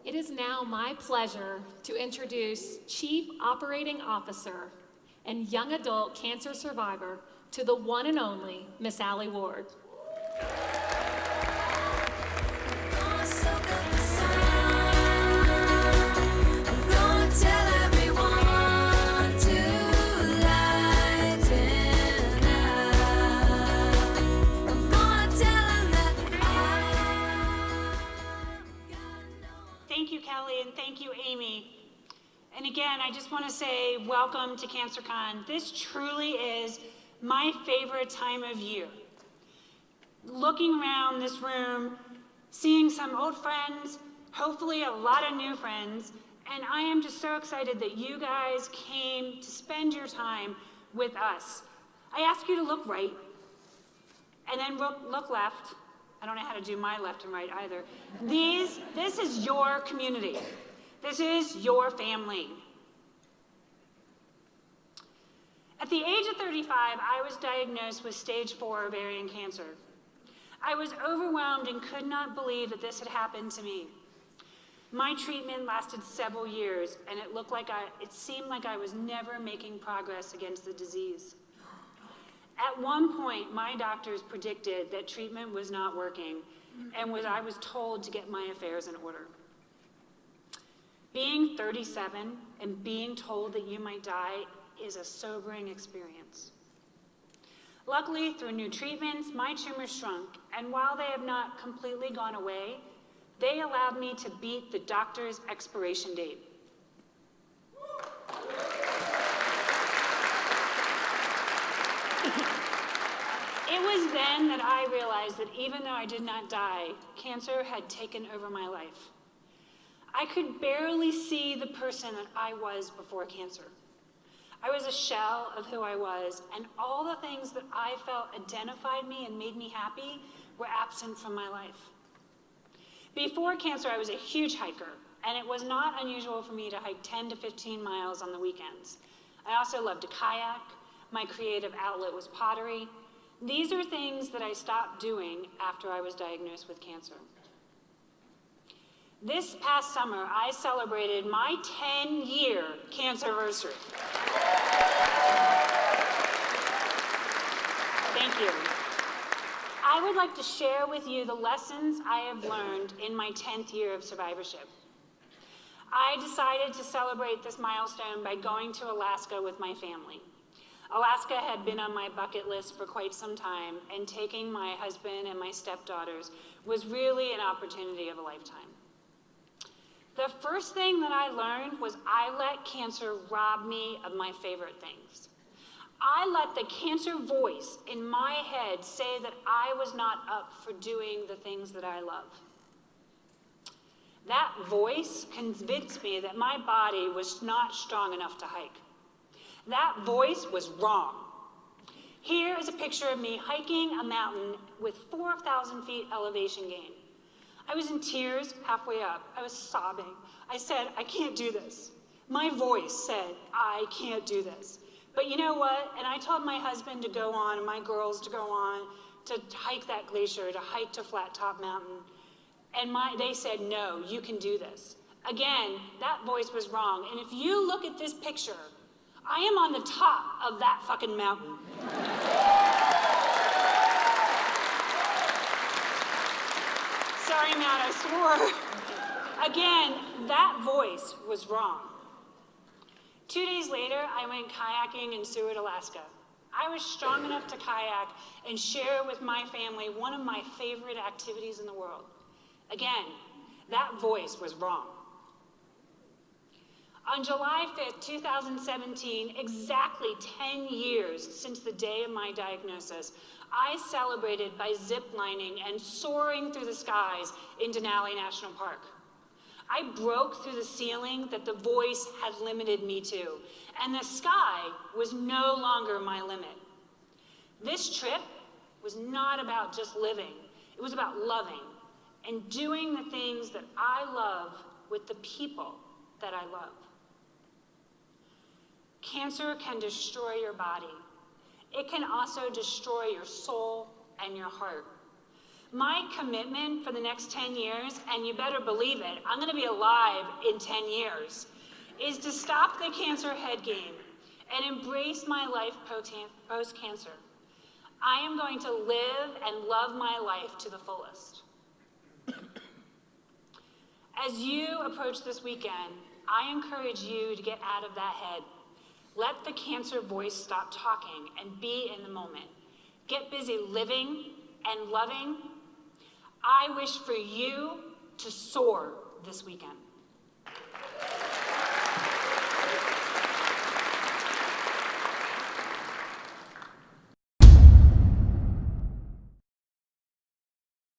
It is now my pleasure to introduce Chief Operating Officer and Young Adult Cancer Survivor to the one and only Miss Alli Ward. Thank you, Kelly, and thank you, Amy. And again, I just want to say welcome to CancerCon. This truly is my favorite time of year. Looking around this room, seeing some old friends, hopefully a lot of new friends, and I am just so excited that you guys came to spend your time with us. I ask you to look right, and then look left. I don't know how to do my left and right either. This is your community. This is your family. At the age of 35, I was diagnosed with Stage IV Ovarian Cancer. I was overwhelmed and could not believe that this had happened to me. My treatment lasted several years, and it seemed like I was never making progress against the disease. At one point, my doctors predicted that treatment was not working, and I was told to get my affairs in order. Being 37 and being told that you might die is a sobering experience. Luckily, through new treatments, my tumor shrunk, and while they have not completely gone away, they allowed me to beat the doctor's expiration date. It was then that I realized that even though I did not die, cancer had taken over my life. I could barely see the person that I was before cancer. I was a shell of who I was, and all the things that I felt identified me and made me happy were absent from my life. Before cancer, I was a huge hiker, and it was not unusual for me to hike 10 to 15 miles on the weekends. I also loved to kayak. My creative outlet was pottery. These are things that I stopped doing after I was diagnosed with cancer. This past summer, I celebrated my 10-year cancerversary. Thank you. I would like to share with you the lessons I have learned in my 10th year of survivorship. I decided to celebrate this milestone by going to Alaska with my family. Alaska had been on my bucket list for quite some time, and taking my husband and my stepdaughters was really an opportunity of a lifetime. The first thing that I learned was I let cancer rob me of my favorite things. I let the cancer voice in my head say that I was not up for doing the things that I love. That voice convinced me that my body was not strong enough to hike. That voice was wrong. Here is a picture of me hiking a mountain with 4,000 feet elevation gain. I was in tears halfway up. I was sobbing. I said, I can't do this. My voice said, I can't do this. But you know what? And I told my husband to go on and my girls to go on to hike that glacier, to hike to Flat Top Mountain. And they said, no, you can do this. Again, that voice was wrong. And if you look at this picture, I am on the top of that fucking mountain. Sorry, Matt, I swore. Again, that voice was wrong. 2 days later, I went kayaking in Seward, Alaska. I was strong enough to kayak and share with my family one of my favorite activities in the world. Again, that voice was wrong. On July 5th, 2017, exactly 10 years since the day of my diagnosis, I celebrated by ziplining and soaring through the skies in Denali National Park. I broke through the ceiling that the voice had limited me to, and the sky was no longer my limit. This trip was not about just living. It was about loving and doing the things that I love with the people that I love. Cancer can destroy your body. It can also destroy your soul and your heart. My commitment for the next 10 years, and you better believe it, I'm gonna be alive in 10 years, is to stop the cancer head game and embrace my life post-cancer. I am going to live and love my life to the fullest. As you approach this weekend, I encourage you to get out of that head. Let the cancer voice stop talking and be in the moment. Get busy living and loving. I wish for you to soar this weekend.